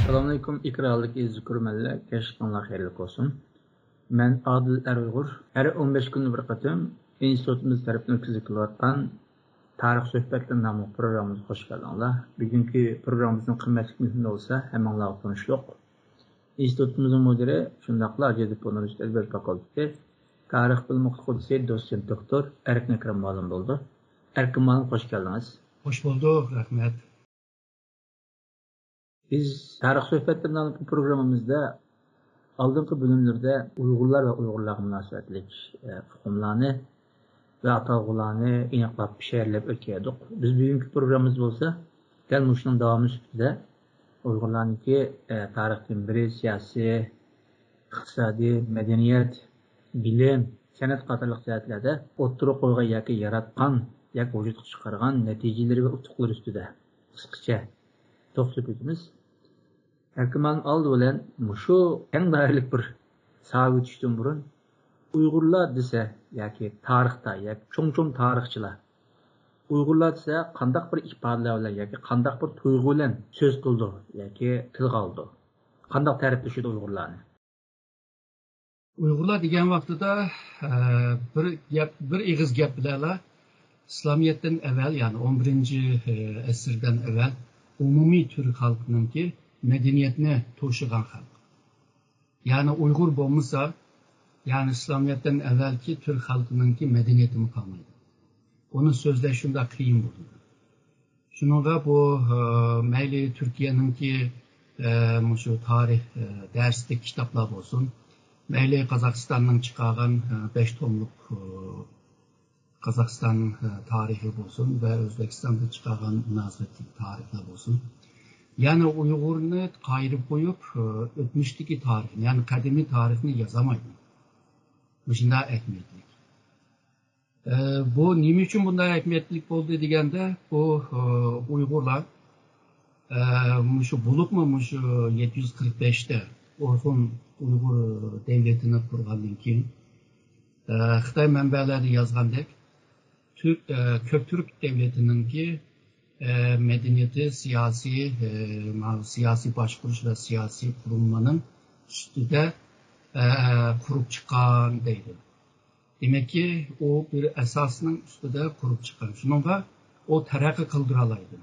Assalamualaikum ikrarlık izli kurmanlar, keşkanlar hayırlı olsun. Ben Adil Eruygur. Her 15 gün bir katım institutimiz tarafından ötküzülüyorken tarih sohbetleri namlı programımıza hoş geldiniz. Bugünkü programımızın kıymetli mühim olsa hemen lağı konuştuk. İnstitutumuzun müdürü şundakla Acedip Üniversitesi Edebiyat Fakültesi Tarih Bilimi Okulu Dosyent Doktor Erkin Ekrem Malum oldu. Erkin Malum hoş geldiniz. Hoş bulduk, rahmet. Biz tarih sohbetlerinden bu programımızda aldığımız bölümlerde Uygurlar ve Uygurlarla münasebetlik hukumlarını ve atalgılarını inaklap şehirlep ötüyorduk. Biz bugünkü programımız olsa gelmişinin devamı üstünde Uygurlar'ınki tarihten biri siyasi, iktisadi, medeniyet, bilim, sanat qatarlıq cəhətlərdə oturuq qoyğa yaki yaratqan, yaki vücudqa çıxarğan neticeleri ve utuqlar üstüde kısqaça toxtalıb ötümüz. Erkiman aldı bilen şu en dairlik bir sağı düştüm burun Uygurlar dese yaki tarixta yaki çoğ tarixçilar Uygurlar dese qandaq bir ifadeler bilen yaki qandaq bir tuyğu bilen söz qıldı yaki til qaldı. Qandaq tərif düşürdü Uygurlarni? Uygurlar degan vaqtida bir ig'iz gap bilanlar İslamiyet'ten evvel yani 11. asırdan evvel umumi Türk halkınınki medeniyetine to'shigan xalq. Yani Uygur bo'lmasa, yani İslamiyet'ten evvelki Türk halkınınki medeniyeti mi kalmaydı. Onun sözde şunda kıyım buldu. Şununla bu meyli Türkiye'ninki şu tarih derslik kitaplar olsun. Meyli Kazakistan'ın çıkargan 5 tomluk Kazakistan tarihi olsun ve Özbekistan'da çıkargan münasebetlik tarihler olsun. Yani Uygur'unu kayırıp koyup ötmüşteki tarihini, yani kadimi tarihini yazamaydı. Bu şimdi ekmetlik. Bu nime için bunda ekmetlik oldu degende bu Uygurlar şu bulup mu şu 745'te Orhun Uygur devletini kurgandan keyin Xitay menbeleri yazgandek Köktürk devletininki medeniyeti siyasi başkuruş ve siyasi kurulmanın üstüde kurup çıkan deydi. Demek ki o bir esasının üstüde kurup çıkan. Şununla o terakki kıldıralaydı.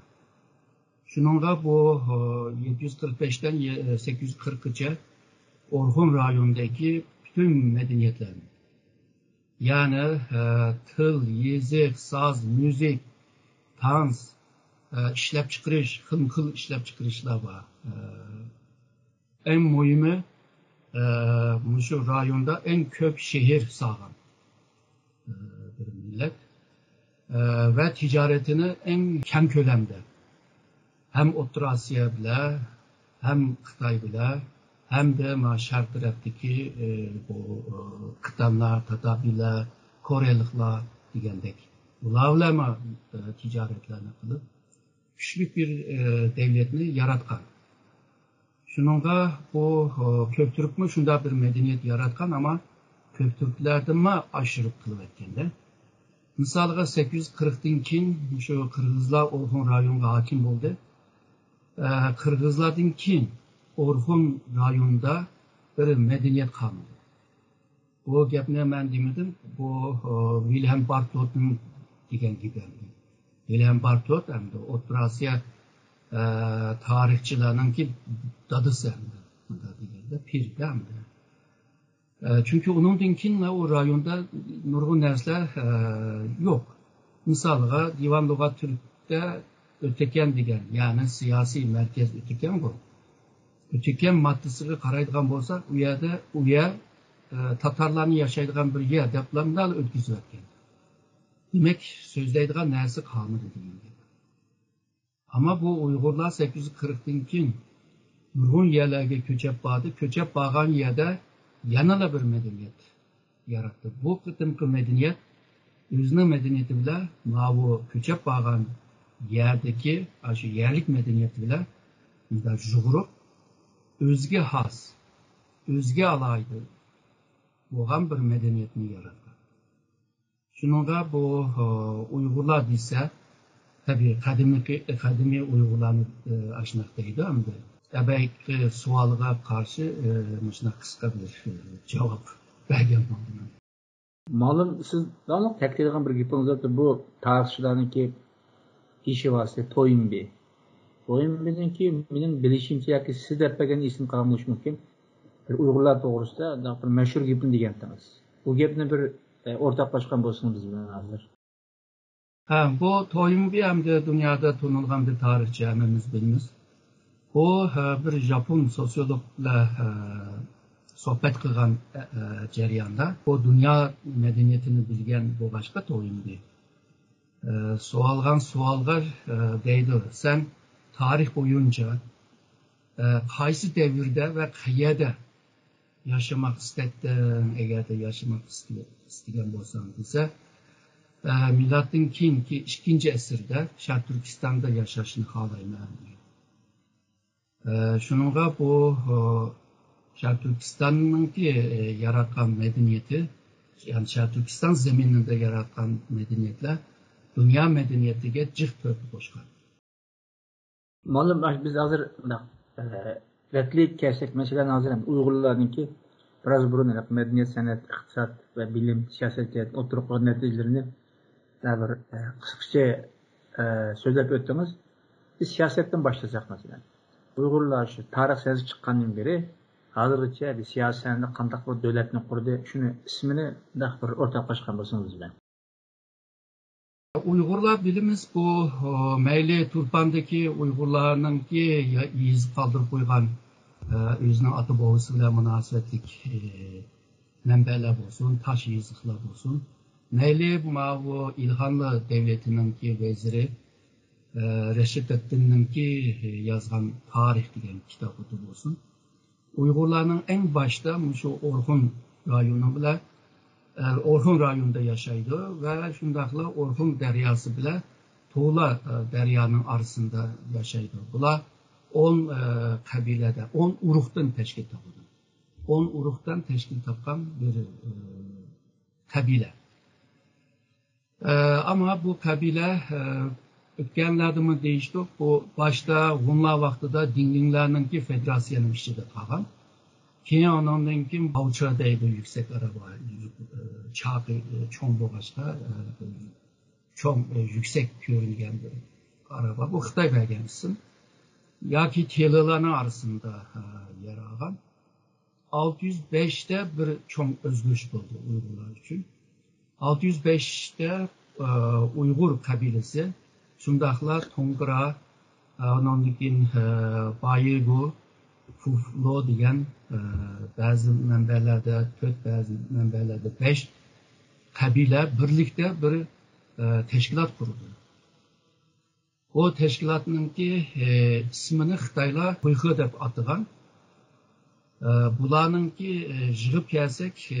Şununla bu 745'ten 840'a Orhun rayonundaki bütün medeniyetlerin yani tıl, yezik, saz, müzik, dans, işlep çıkırış, hıl işlep çıkırışlar var. En mühimi şu rayonda en kök şehir sağlam bir millet ve ticaretini en kem kölemde hem Orta Asya bile hem Xitay bile hem de şark taraftaki bu Kıtanlar, Tatabiler, Koreliler degendek. Bunlarla mı ticaretlerini kılıp güçlü bir devletini yaratkan. Şununla bu Köktürk mü şunda bir medeniyet yaratkan ama Köktürklerden mi aşırı kılıp etkende. Misalga 840'dan keyin şu Kırgızlar Orhun rayonuna hakim oldu. Kırgızlardan keyin Orhun rayonunda bir medeniyet kalmadı. Bu gapni ben demedim. Bu Wilhelm Bartholt'un degan gibi. Wilhelm Barthold hem de Orta Asya tarihçilerinin dadısı hem de pir hem de. Çünkü onun dinkinle o rayonda nurgun dersler yok. Misalga Divan Lugat Türk'te öteken degen yani siyasi merkez öteken bu. Öteken maddesiga qaraydigan bo'lsak, u yer Tatarlarni yashaydigan bir yer deblardan o'tkazib o'tgan. Demak, so'zlaydigan narsa qolmadi degan. Ama bu Uygurlar 840'dan keyin nurg'un yerlarga ko'chib bordi. Ko'chib borgan yerda yanada bir medeniyet yaratdi. Bu qitimqi medeniyet o'zining medeniyeti bilan bu ko'chib borgan yerdagi shu yerlik medeniyeti bilan jug'urup özge has, özge alaydı bo'lgan bir medeniyetni yaratgan. Shuningga bu Uygurlar desa, tabii qadimiy Uygurlarni ashnaqdaydi hamda Tabii sualıga karşı mesela kısa bir cevap vergen oldum. Malum siz daha tek edilen bir gipiniz var bu tarihçilerin işi varsa Toynbee. Toynbee'nin ki benim bilişimci yoki siz depegen isim kalmış mümkün. Bir Uygurlar doğrusunda da bir meşhur gipin degensiniz. Bu gapni bir ortaklaşkan bolsunuz biz bilen hazır. Ha, bu Toynbee hem de dünyada tanıngan bir tarihçi hemimiz bilimiz. O bir Japon sosyologla sohbet kılgan cereyanda o dünya medeniyetini bilgen bu başka Toynbee. Sualga deydi. Sen tarih boyunca qaysi devirde ve qayerda yaşamak istedin, eğer de yaşamak isteyen bolsan dese millatın keyinki 2. asırda Şark Türkistan'da yaşashını xalayman. Şununla bu Şark Türkistan'ınki yaratgan medeniyeti, yani Şark Türkistan zemininde yaratgan medeniyetler dünya medeniyetiga jiq törtü qo'shgan. Malum biz hazır retlik kersek mesela hazır Uygurlarınki biraz burun medeniyet, sanat, iktisat ve bilim, siyaset oturup neticelerini bir kısaca sözlep öttünüz. Biz siyasetten başlasak mesela. Uygurlar şu tarih sözü çıkkandan beri hazırlıkça bir siyasetinde kandak bir devletini kurdu. Şunu ismini daha bir ortaklaşkan bolsanız bilen. Uygurlar bilimiz bu meyli Turpan'daki Uygurlarınki iz kaldırıp koygan özünün atı boğusuyla münasebetlik menbeler olsun, taş yazıklar olsun. Meyli bu İlhanlı devletininki veziri Reşitettin'inki yazgan tarih degen kitabı olsun. Uygurlarının en başta şu Orhun rayonu bile Orhun rayonunda yaşaydı ve şundakla Orhun deryası bile Tuğla deryanın arasında yaşaydı. Bula 10 kabilede, 10 uruktan teşkil tapıldı. 10 uruktan teşkil tapan bir kabile. Ama bu kabile ötkenlerde mi değişti? Bu başta Hunlar vaxtıda Dinginler'inki federasyonun içinde kalan. Keyin ondan keyin Avça'daydı yüksek araba, çakı, çoğun boğaçta, çok yüksek görüngen bir araba. Bu Xitay belgensin. Yaki Teliler'in arasında yer alan. 605'te bir çok özgürlük buldu Uygurlar için. 605'te Uygur kabilesi, şundakla Tongra, ondan keyin Bayırgu, Fuflo degan bazı menbelerde 4, bazı menbelerde 5 kabile birlikte bir teşkilat kuruldu. O teşkilatınki ismini Xitaylar Xuyxe deb atagan. Bularınki yig'ib kelsek,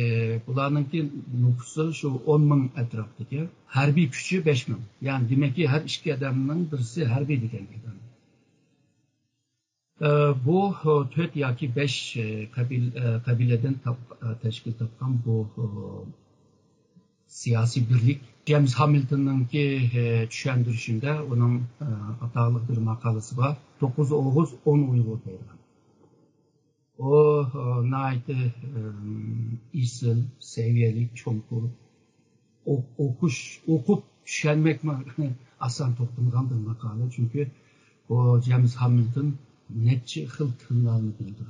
bularınki nüfusu şu 10.000 etrafdagi, harbiy kuchi 5.000. Yani demek ki her 2 adamning birisi harbiy degan adam. Bu 4 yoki 5 kabileden teşkil topgan bu siyasi birlik. James Hamilton'ınki tushuntirishinde onun atağlık bir makalesi var. 9 Oğuz 10 Uygur deyilgan. O naiti isil, seviyelik, çonkur, okup tushunmek asan toplangan bir makale. Çünkü o James Hamilton neçe xil tillarni bildi.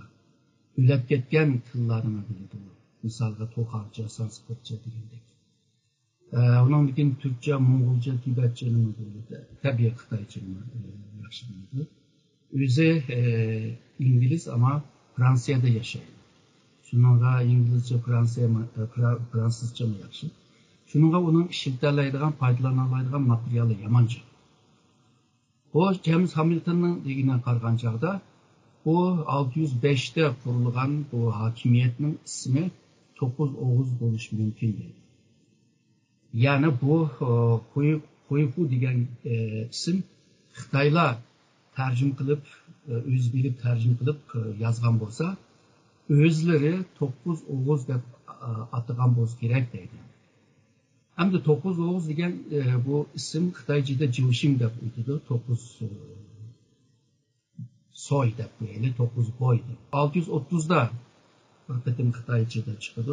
Ülep ketken tillarını bildi. Misalga Toxarca, Sanskritça degandek. Onun için Türkçe, Moğolca, Tibetçeni mi bildi. Tabii Xitayçani yaxshi bildi. Özü İngiliz ama Fransa'da yaşaydı. Şununla İngilizce, Fransızca mı yaxshi? Şununla onun işilterleydiğen, faydalanılaydiğen materyali yamanca. O James Hamilton'ın degine qargan çağda o 605'te kurulgan bu hakimiyetinin ismi 9 Oğuz buluş mümkün değil. Yani bu Xuyxe degan isim Xitaylar tercüm kılıp, öz bilip tercüm kılıp yazgan bolsa, özleri 9 Oğuz deb atagan boz gerek deydi. Hem de 9 Oğuz degan bu isim Xitayca'da Jivshim deb o'tadi. 9 soy deb deyli, 9 boy deb. 630'da bir qatim Xitoychada chiqdi.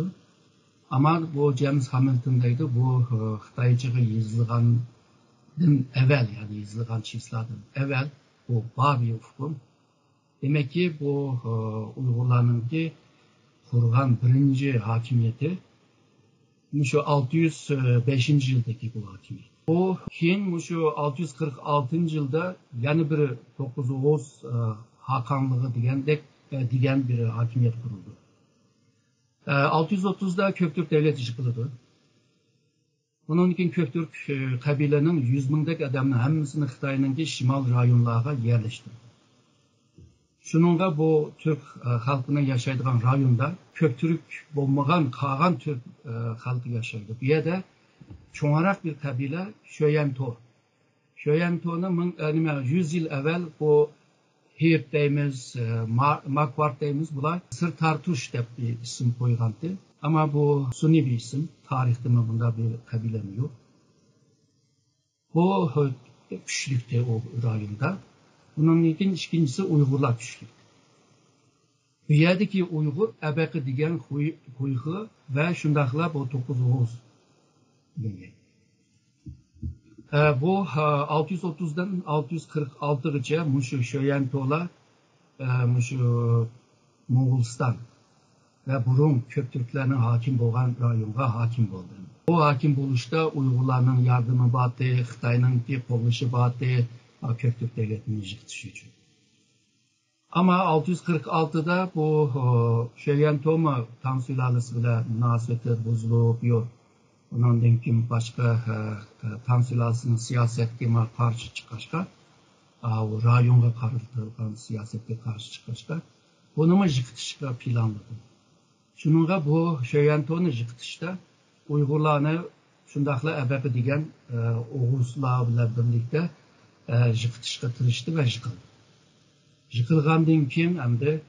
Ama bu James Hamilton'daydı. Bu Xitoychaga yozilgandan evvel, yani yozilgan chislardan evvel bu Babi hukm. Demek ki bu Uyg'urlarninki kurgan birinci hakimiyeti şu 605. yıldaki bu hakimiyet. Bu keyin şu 646. yılda yani bir 9 Oğuz hakanlığı degan bir hakimiyet kuruldu. 630'da Köktürk devleti yıkıldı. Bunun için Köktürk kabilenin 100 mingdek adamın hemmisini Xitoyning şimal rayonlarına yerleştirdi. Şununla bu Türk halkının yaşaydığı rayonda Köktürk bulmagan kalan Türk halkı yaşaydı. Bir yerde çoğarak bir kabile Şöyentor. Şöyentor'un 100 yıl evvel bu Hirt deyimiz, Makvart deyimiz bular Sır Tartuş deb bir isim koygandı. Ama bu suni bir isim. Tarihte mi bunda bir kabile mi yok. Bu güçlükte o rayonda. Bunun ikincisi Uygurlar güçlük. Bu yerdeki Uygur, Ebeki diyen Uygur ve şundakla bu 9 Oğuz. Bu 630'dan 646'ya Muşu Şöyentola, Muşu Moğolistan ve burun Köktürklerinin hakim olan rayonga hakim oldu. Bu hakim buluşta Uygurlarının yardımı batı, Xitayning qo'llashi batı, Köktürk devletinin yıkışı için. Ama 646'da bu Şöyento'ma Tan sülalesi bile münasebeti bozulup yok. Ondan kim başka Tan sülalesinin siyasetine karşı çıkışta, o rayonga karşı siyasete karşı çıkışta, bunu mu yıkışta planladı. Şununla bu Şöyento'nu yıkışta Uygurlarını şundakla Ebeki diyen Oğuzlarla birlikte yıkışta tırıştı ve yıkıldı. Yıkılgandan kim hem de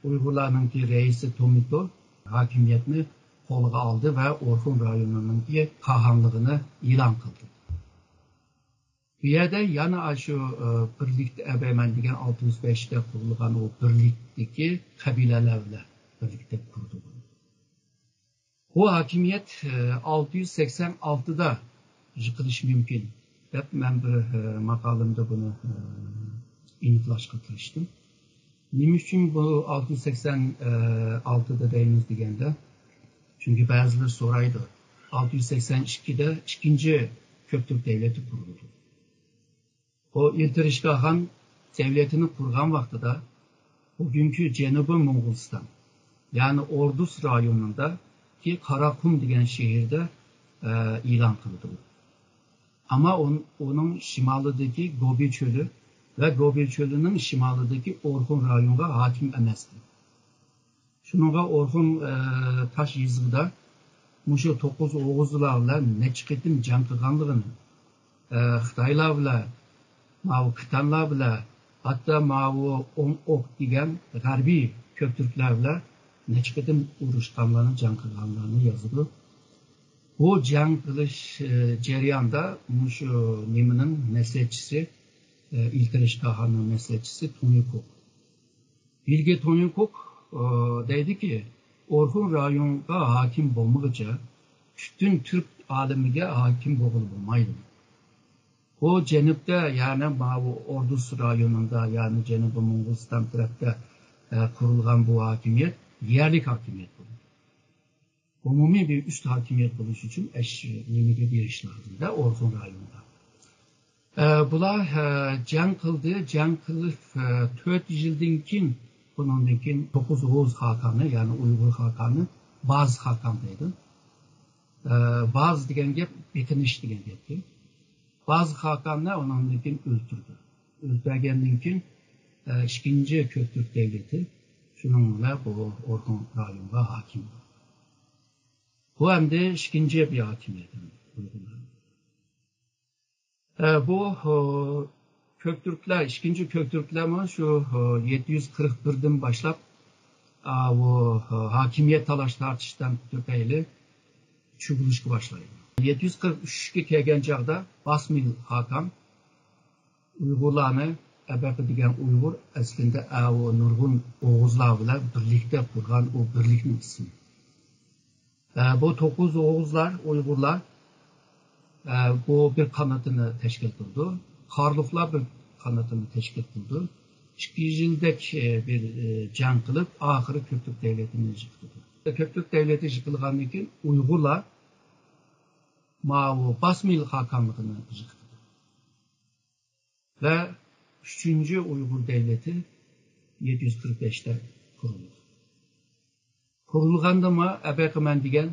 Uygurlarının reisi Tomito hakimiyetini kolga aldı ve Orhun rayonunun kahanlığını ilan kıldı. Bir yerde yana şu birlikte Ebemen diyen 605'te kurulgan o birlikteki kabilelerle birlikte kurdu. Bu hakimiyet 686'da yıkılış mümkün. Hep ben bir makalimde bunu iniqlaştırmıştım. Nima uchun bu 686'da deyimiz deganda? Çünkü bazıları soraydı. 682'de ikinci Köktürk devleti kuruldu. O İltirişgah Han devletini kurgan vaxtıda bugünkü Cenubi Moğolistan yani Ordus rayonunda ki Karakum degen şehirde ilan kıldı. Ama onun şimalıdaki Gobi çölü ve Gobi çölünün şimalıdaki Orhun rayonuna hakim emasdi. Şununla Orhun taş yazıda Muşu 9 Oğuzlarla ne çıkıttım can kılganlığını Xitaylar bile Mavu Kıtanlar bile hatta Mavu 10 ok degen Garbi Köktürklerle ne çıkıttım uğraşkanlarını can kılganlarını yazıdı. Bu can kılış cereyanda Muşu Nimi'nin meslekçisi İltirişgah Han'ın meslekçisi Tonyukok. Bilge Tonyukok dedi ki Orhun rayonga hakim olmakça bütün Türk alemine hakim olmaydı. O cenupta yani bu Ordus rayonunda yani Cenubi Moğolistan tarafta kurulgan bu hakimiyet yerlik hakimiyet buldu. Umumi bir üst hakimiyet buluş için yeni bir iş lazım da Orhun rayonunda. Bular can kıldı, can kılıp 4 yıldan kim bunun kim 9 Oğuz hakanı yani Uygur hakanı Baz hakandaydı. Baz degen gep bekiniş degen gepti. Baz hakanı onun kim öldürdü. Öldürgenden kim ikinci Köktürk devleti şununla bu Orhun rayonuna hakim oldu. Bu hem de ikinci bir hakimiyet Uygurlar. Bu Köktürkler, ikinci Köktürkler mi şu 741'den başlap o hakimiyet talaş tartıştan tüpeyle çürülüşü başlaydı. 743'e kelgen çağda Basmil Hakan Uygurlarını Əbəqi degan Uyğur əslində o nurgun Oğuzlar bilan birlikdə qurğan o birlikning ismi. Bu 9 Oğuzlar, Uyg'urlar bu bir qanotini tashkil qildi. Qarluqlar bir qanotini tashkil qildi. 2 yildek bir jang qilib, oxiri Ko'ktürk davlatini yiqitdi. Ko'ktürk davlati yiqilgandan keyin Uyg'urlar Mao Basmil hakamlığını yiqitdi. Ve 3. Uyghur devleti 745'te kuruldu. Kurulganda mı Əbəqəmən degan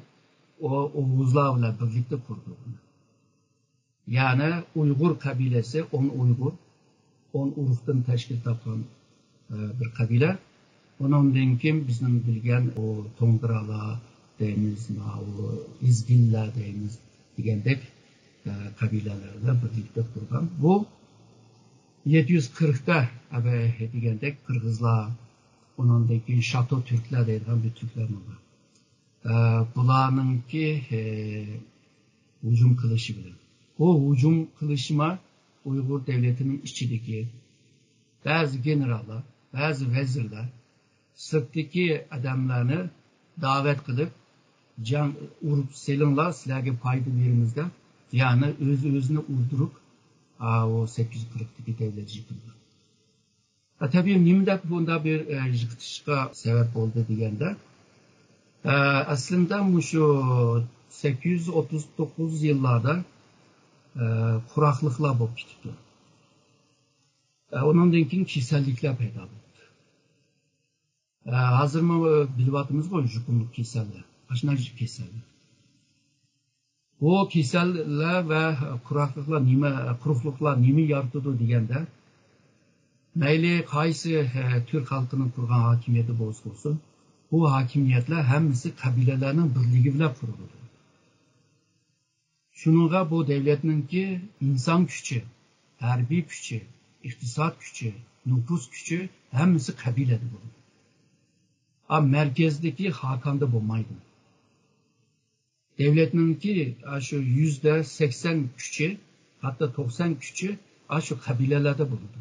o Oğuzlar bilan birlikte kurdu. Yani Uyghur kabilesi 10 Uyghur, 10 uruktan teşkil tapan bir kabile. Ondan keyin bizim bilgen o Tongralar deyimiz, o İzgiller deyimiz degandek kabilelerle birlikte kurgan. Bu 740'da degandek Kırgızlar, ondan keyin Şato Türkler deyilgan bir Türkler var. Bularınki hücum kılışı bilen. O hücum kılışıma Uyghur devletinin içindeki bazı generaller, bazı vezirler sırttaki adamlarını davet kılıp can urup selinler sizlerge paydı verimizde yani özünü urdurup o 840'daki devlet yıkıldı. Tabii nimde bunda bir yıkılışa sebep oldu degende aslında şu 839 yıllarda kuraklıklar bulup gitti. Ondan keyin kesellikler paydo bo'ldi. Hazır mı bilvatımız var yuqumluk keseller, aşına keseller. Bu keseller ve kuraklıklar nime yaratıdı degende mayli qaysi Türk halkının kurgan hakimiyeti olsun, bu hakimiyetler hemisi kabilelerinin birligi bilan kuruldu. Şununla bu devletinki insan gücü, harbiy gücü, iktisat gücü, nüfus gücü hemisi kabilede bulundu. Ama merkezdeki hakanda bulmaydı. Devletininki şu %80 gücü, hatta 90 gücü şu kabilelerde bulundu.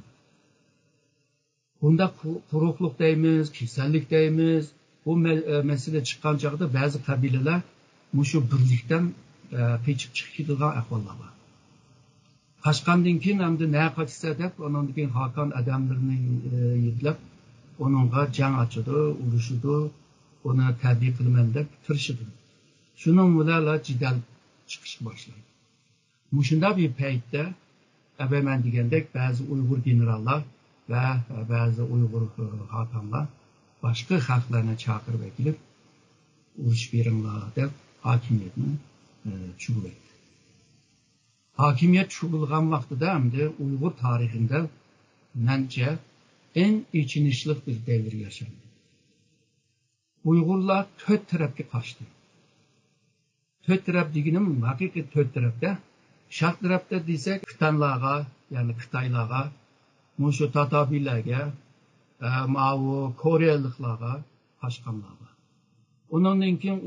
Bunda kurukluk deyimiz, kesellik deyimiz, bu mesele çıkan çağda bazı kabileler şu birlikten peçip çıkıdığan ahvallar var. Kaçkandan keyin hamda ne kaçsa deb, ondan keyin Hakan adamlarını yedilip, onunla can açıdı, uruşudu, onu terbiye kılman deb tirişidi. Şunun bilan cidal çıkış başladı. Muşunda bir paytda Əbəqəmən degandek bazı Uyghur generallar ve bazı Uyghur hakamlar başka halklarına çağırıp ekilip uruş veringlar deb hakimiyetini çubulaydı. Hakimiyet çubulgan vaxtıda hamda Uyghur tarihinde bence en içinişlik bir devir yaşandı. Uygurlar 4 tarafga kaçtı. 4 taraf deganim haqiqiy 4 tarafda. Şarq tarafda desek Xitaylarga, yani Xitaylarga, mushu Tatabilarga, ma'u Koreyaliklarga qaçqanlarga. Ondan keyin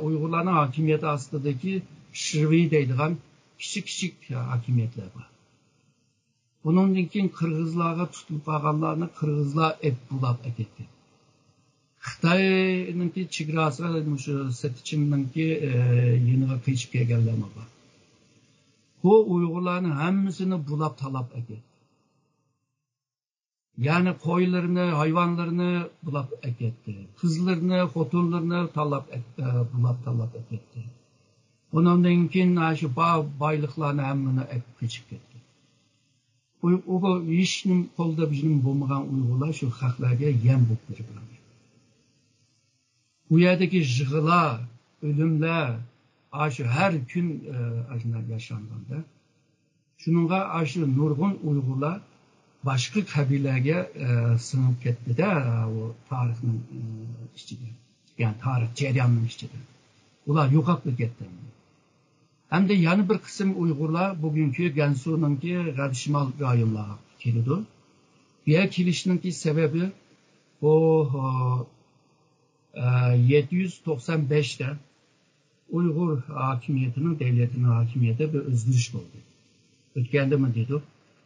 Uygurlarning hakimiyeti astidagi Shirvi deydigan kichik hakimiyetler var. Bundan keyin Qirg'izlarga tutilib qolganlarni Qirg'izlar bulab ketdi. Xitoyninki chegarasiga shu Setichimninki yeniga qechib kelganlar var. Bu Uyg'urlarning hammasini bulab talab ketdi. Yani qo'ylarini, hayvanlarını bulab ketdi. Qizlarni, xotinlarni bulab talab ketdi. Ondan keyin shu boyliqlarni hammani qechib ketdi. O ishning qo'lda bizim bo'lmagan Uyg'urlar shu xalqlarga yem bo'lib bergan. Bu yerdagi yig'lar, o'limlar, shu har kun yaşandığında, shunga shu nurg'un Uyg'urlar başka kabilelerge sınıp ketdi de o tarixning içinde. Yani tarix cereyanının içinde. Ular yo'qolib ketdi. Hem de yana bir kısım Uyg'urlar bugünkü Gansu'nunki G'arb-Shimol rayonlarga keldi. Bu yer kelishninki sebebi bu 795'te Uyghur hakimiyetinin, devletinin hakimiyeti bir özgürlük oldu. Ötkende mi dedik?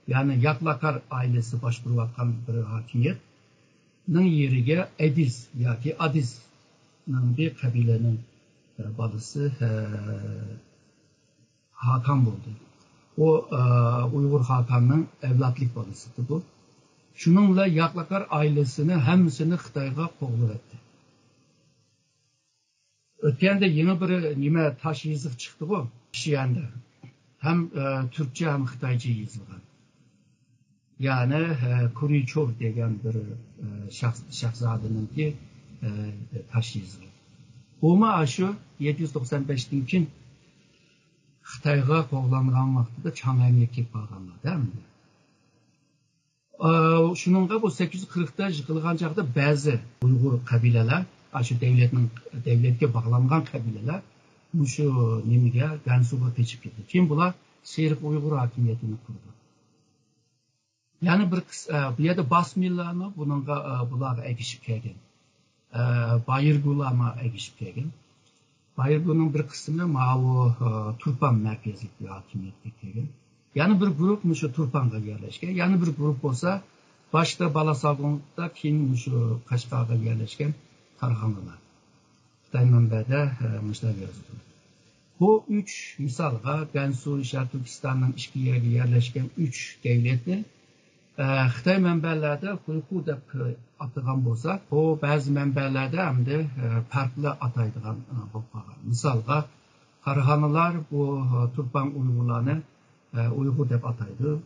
yani Yaklakar ailesi başvuruvatkan bir hakimiyetnin yeriga Ediz yoki Adiz'nin bir kabilenin balısı Hakan oldu. O Uygur Hakan'ın evlatlık balısıdır bu. Şununla Yaklakar ailesini hemsini Xitayga qo'g'lab etdi. O'tganda yeni bir nima tash yiziq chiqdi bu Şiyanda. Hem Türkçe hem Xitayca yozilgan. Yani Kurichov degan bir shahzodaninki tash yiziqi. Buma shu 795'ten keyin Xitayga qo'g'langan vaqtida Chang'anga kelib qolganlar, değil mi? Şununla bu 840'da yıkılgan çağda bazı Uygur kabileler, şu devletke bağlangan kabileler, şu nimige Gansu'ga geçip gitti. Kim bular? Seyrek Uygur hakimiyetini kurdu. Yani bir yerde Basmillar'ı bununla bular egişip gelgen. Bayırgular'a egişip gelgen. Bayırgu'nun bir kısmı Mavu Turpan merkezlik bir hakimiyetke gelgen. Yani bir grup şu Turpan'ga yerleşken, yani bir grup olsa başta Balasagun'da keyin şu Kaşgar'ga yerleşken Karhanlılar. Xitay manbada müştəq yazıldı. Bu üç misalga Gansu, Şərq Türkistan'ın işki yerine yerleşken üç devletni Xitay manbalarda Xuyxu deb atılgan bolsa, o bazı manbalarda hem de farklı ataydigan bo'lib qolgan. Misalga Karhanlılar bu Turpan Uygurlarni Uygur deb ataydı.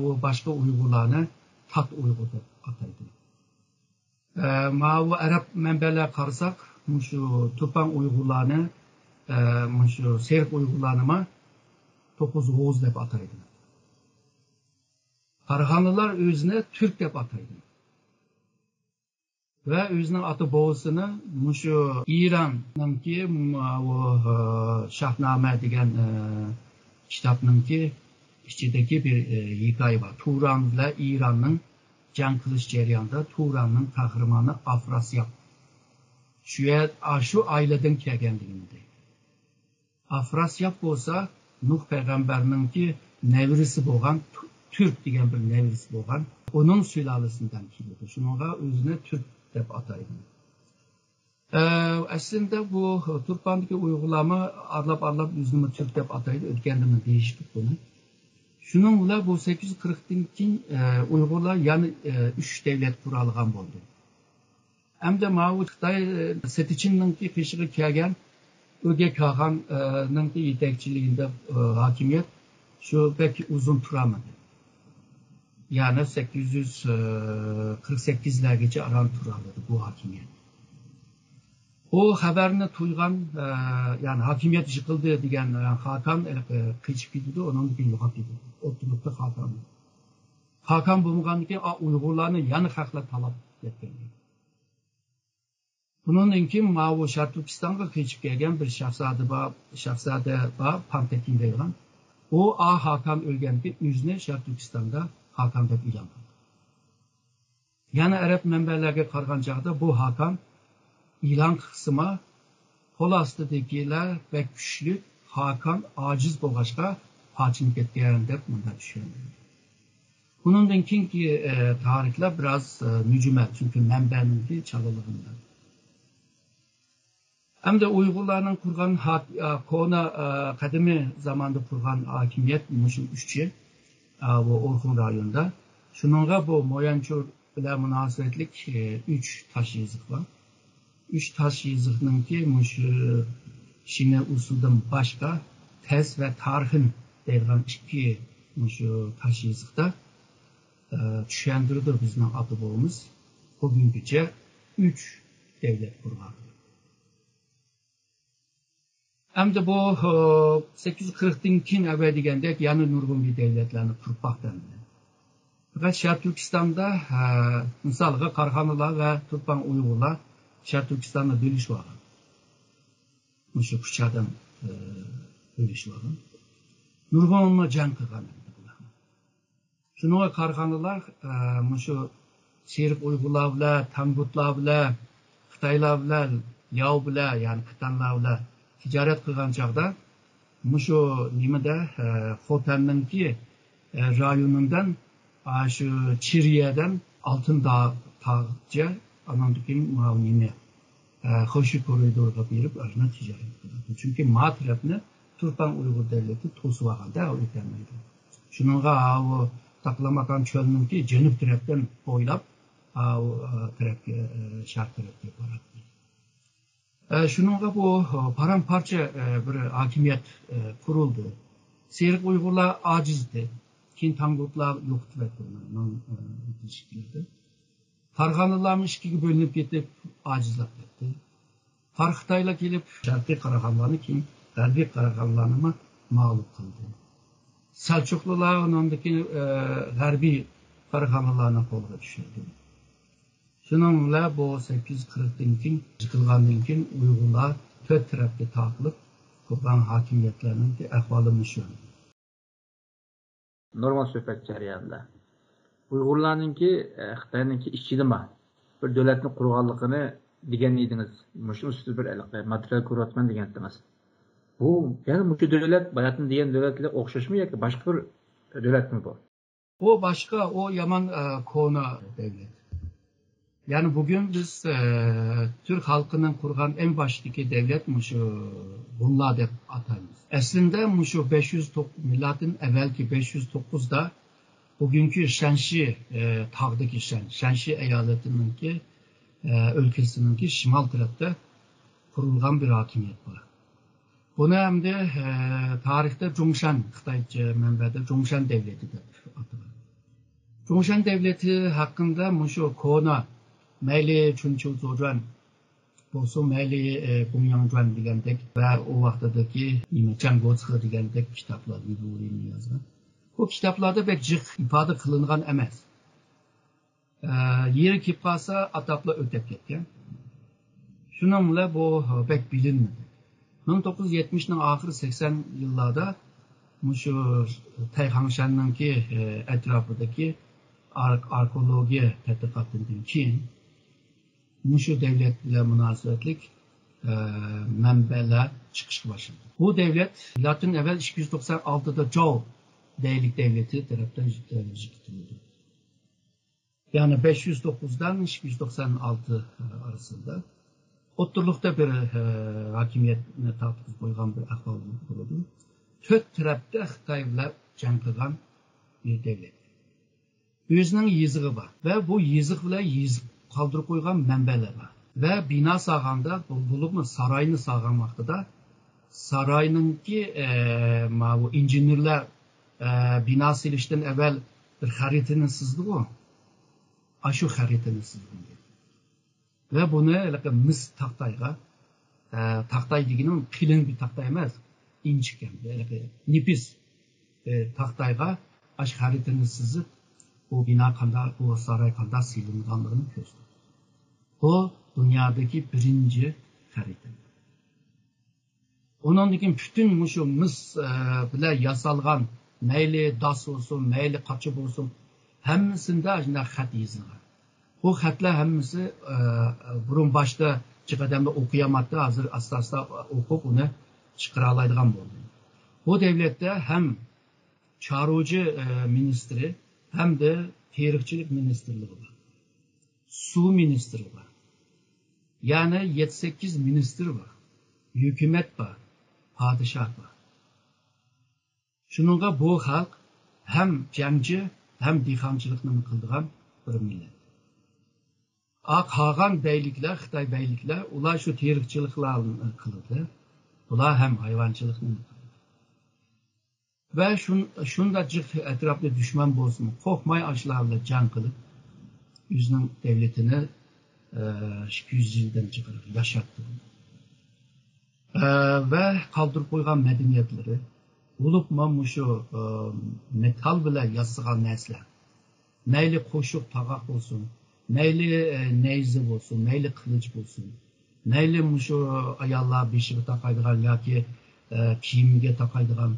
O başka Uygurlarni Tat Uygur deb ataydı. Bu Arap manbalar qarasak, şu Turpan Uygurlarni, şu Seyrek Uygurlarni Topuz Oğuz deb ataydı. Karhanlılar özüne Türk deb ataydı. Ve özünün atı boğusunu şu İran'ınki Şahname degan kitapnınki içindeki bir hikaye var. Turan ile İran'ın can kılıç ceryanında Turan'ın kahramanı Afrasyab. Şu aileden kelgenliginde. Afrasyab olsa Nuh peygamberinin ki nevrisi boğan, Türk degan bir nevrisi boğan, onun sülalesinden kilidir. Şununla özüne Türk deb ataydı. Aslında bu Turpan'daki uygulama arlap yüzünü Türk deb ataydı. Ötkendiğini değiştik bunu. Şununla bu 840'dan keyin Uygurlar yani 3 devlet kuralgan oldu. Hem de Mao Xitay Setichin'ninki qishig'i kelgan Ögey Kağan'ın yetekçiliğinde hakimiyet şu pek uzun turamadı. Yani 848'lergece aran turaladı bu hakimiyet. O haberini tuygan yani hakimiyet yıkıldı diyen Hakan kıçıp gidiyordu, onun bir yuhak gidiyordu. Oturupta Hakan. Hakan bulungan ki Uygurlarını yanı hakla talep etken. Bunun için Mao Şərq Türkistan'a kıçıp gelgen bir şahzade var, Pantekin'de olan. O Hakan ölgen bir yüzüne Şərq Türkistan'da Hakan deb ilan qildi. Yani Arap manbalarga qarag'an chaqda bu Hakan ilan qismi qo'l ostidagilar va kuchli Hakan ojiz bo'lg'achqa pochinib ketgan deb bunda tushunadi. Bundan keyingi tarixlar biroz mücmel çünkü manbaning çalılığından. Hem de Uygurlarning kurgan kona kadimi zamanda kurgan hakimiyet Muş'un üççü bu Orhun rayonunda. Şununla bu Moyanchur ile münasebetlik 3 taş yazık var. 3 taş yazıkının ki Muş'u Şine usuldan başka tez ve tarihın devran 2 Muş'u taş yazıkta düşendirdi bizim adı boğumuz. Bugünküce 3 devlet kuruldu. Hem de bu 840'dan keyin evvel degandek yani nurgun bir devletlerini kurpak dendi. Fakat Şərq Türkistan'da misalga Karhanlılar ve Turpan Uygurlar Şərq Türkistan'da bölüş var. Şu Kuşçadan bölüş var. Nurgun'la can kılgan. Şununla Karhanlılar şu Seyrek Uygurlar bile, Tangutlar bile, Xitaylar bile, Yav bile yani Kıtanlar bile ticaret kılgan çağda şu nimede Xotan'ınki rayonundan şu Çiriye'den Altın Dağ'ca anandaki mavnimi hoşu koridorga berip arına ticaret kıldı. Çünkü ma tarafını Turpan Uygur Devleti tosuğanda ötemeydi. Şununla o taklamakan çölününki cenub taraftan boylap o tarafga şark tarafga baradı. Şununla bu paramparça bir hakimiyet kuruldu. Seyrek Uygurlar acizdi. Kin Tangutlar yoktu ve bunların ilişkilerdi. Farg'anılarning ikkiga bölünüp ketip acizlab ketdi. Farxitaylar kelib Sharqiy Qarag'anlarni keyin G'arbiy Qarag'anlarni mag'lub qildi. Selçuklular onundaki G'arbiy Qarag'anlarni qo'lga tushirdi. Shuningla bu 840'dan keyin yıkılgandan keyin Uyg'urlar to'rt tarafga taqilib kurgan hakimiyetlerinin ahvoli shu. Normal söhbət jarayonida Uyg'urlarninki Xitoyninki ichidimi bir davlatni qurganligini degan edingiz. Shu ustida bir material ko'ryapman degandingiz. Bu ya'ni bu davlat bayatın degan davlatlar o'xshashmi yoki boshqa bir davlatmi bu? O başka, o yaman konu devlet. Yani bugün biz Türk halkının kurgan en baştaki devlet şu bunlar deb ataymiz. Aslında şu 509 milatın evvelki 509'da bugünkü Shanxi tağdaki Shanxi eyaletininki ülkesininki şimal tarafta kurulgan bir hakimiyet var. Bunu hem de tarihte Zhongshan, Xitayca menbede Zhongshan devleti deb atılır. Zhongshan devleti hakkında şu konu Meyli Chunqiu Zhuozhuan, bolsun Meyli Gongyangzhuan degandek ve o vaqtdagi Zhang Guoci degandek kitaplar Uyghurlarning yazgan. Bu kitaplarda pek jiq ifoda qilingan emas. Yeri kelib qolsa ataplar o'tib ketgan. Shundan bilan bu pek bilinmedi. 1970'nin ahir 80 yıllarda şu Tayhangshan'ınki etrafındaki arkeoloji tədqiqatından keyin şu devletle münasebetlik mənbələr çıxışa başladı. Bu devlet milattan evvel 296'da Zhou Beylik Devleti tarafından yıkıldı. Yani 509'dan 296 arasında Oturlukta bir hakimiyetine tartışıp koygan bir ahval kuruldu. Tört tarafta Xitay bilan jang qilgan bir devlet. Özünün yezig'i var ve bu yezig bilan yezib qoldirib qo'ygan manbalar var. Ve bina sağanda, bulupmu sarayını sağan vaqtida sarayınınki bu injenerlar bina silishdan evvel bir xaritini sizdi bu. Aşu xaritini sizdi. Ve bunu mis taxtayga, taxtay degenin qilin bir taxtay emas, inchikken, nipis taxtayga aş xaritini sizib, bu bina qanda, bu saray qanda silinganligini ko'rsatdi. Bu dünyadaki birinci xarita. Ondan keyin bütün şu mis bilan yasalgan, mayli das olsun, mayli qachi olsun, hammasında shunday xat yozilgan. Bu xatlar hammasi burun başta chiqadanda o'qiyamadi, hozir asta-asta o'qib uni chiqara oladigan bo'ldi. Bu devletde hem chorvachi ministri hem de terikchilik ministrligi var. Su ministri var. Yani 7-8 ministr var. Hükümet var. Padişah var. Şununla bu halk hem jangchi hem dehqonchilikni qildigan bir millet. Qolgan beylikler, Xitoy beylikler, ular şu terikchiliklarni qildi. Ular hem hayvanchilikni qildi. Ve shunda jiq etrafda düşman bo'lsin, qo'rqmay ashlar bilan jang qilib, o'zining devletini 200 yildan chiqarib yaşattı. Ve qoldirib qo'ygan madaniyatları, bo'libmi shu metal bilan yasagan narsalar, mayli qo'shiq tag'aq bo'lsin, mayli neyzi bo'lsin, mayli qilich bo'lsin, mayli shu ayollar beshiga taqaydigan yoki kiyimiga taqaydigan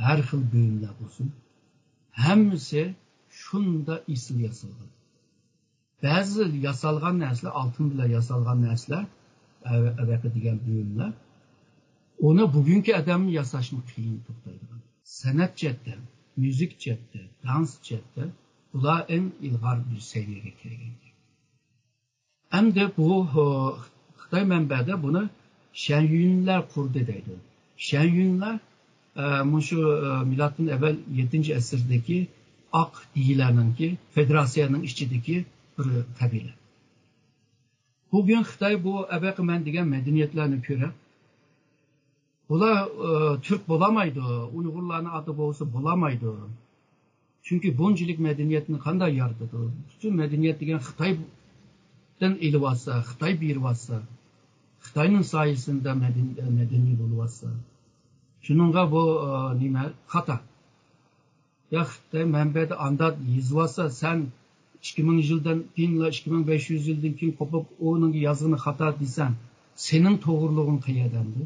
her xil buyumlar bo'lsin, hammasi shunda isil yasalgan. Bazı yasalgan narsalar, altın bilan yasalgan narsalar, avaqi degan buyumlar, onu bugünkü adamın yasashni qiyin to'xtaydigan. San'at jihatdan, müzik jihatdan, dans chetde bular en ilgar bir seviyege kelgen. Hem de bu Xitay mənbədə bunu Şenyunlar kurdu deydi. Şenyunlar şu milattan evvel 7. əsrdeki Ak diyilerinin federasiyanın içindeki bir kabile. Bugün Xitay bu əbəq mən degan medeniyetlerini görə bular Türk bulamaydı, Uygurların adı bolsa bulamaydı. Çünkü bunchilik medeniyetini qanday yaratıdı? Bütün medeniyet degan Xitaydan elivasa, Xitay birivasa, Xitayning sayesinde medeni buluvasa. Şununla bu nime hata. Ya Xitay mənbədə anda yazıvasa sen 2000 yıldan keyin 2500 yıldan keyin kopub onun yazını hata desen senin doğruluğun kıyadandı.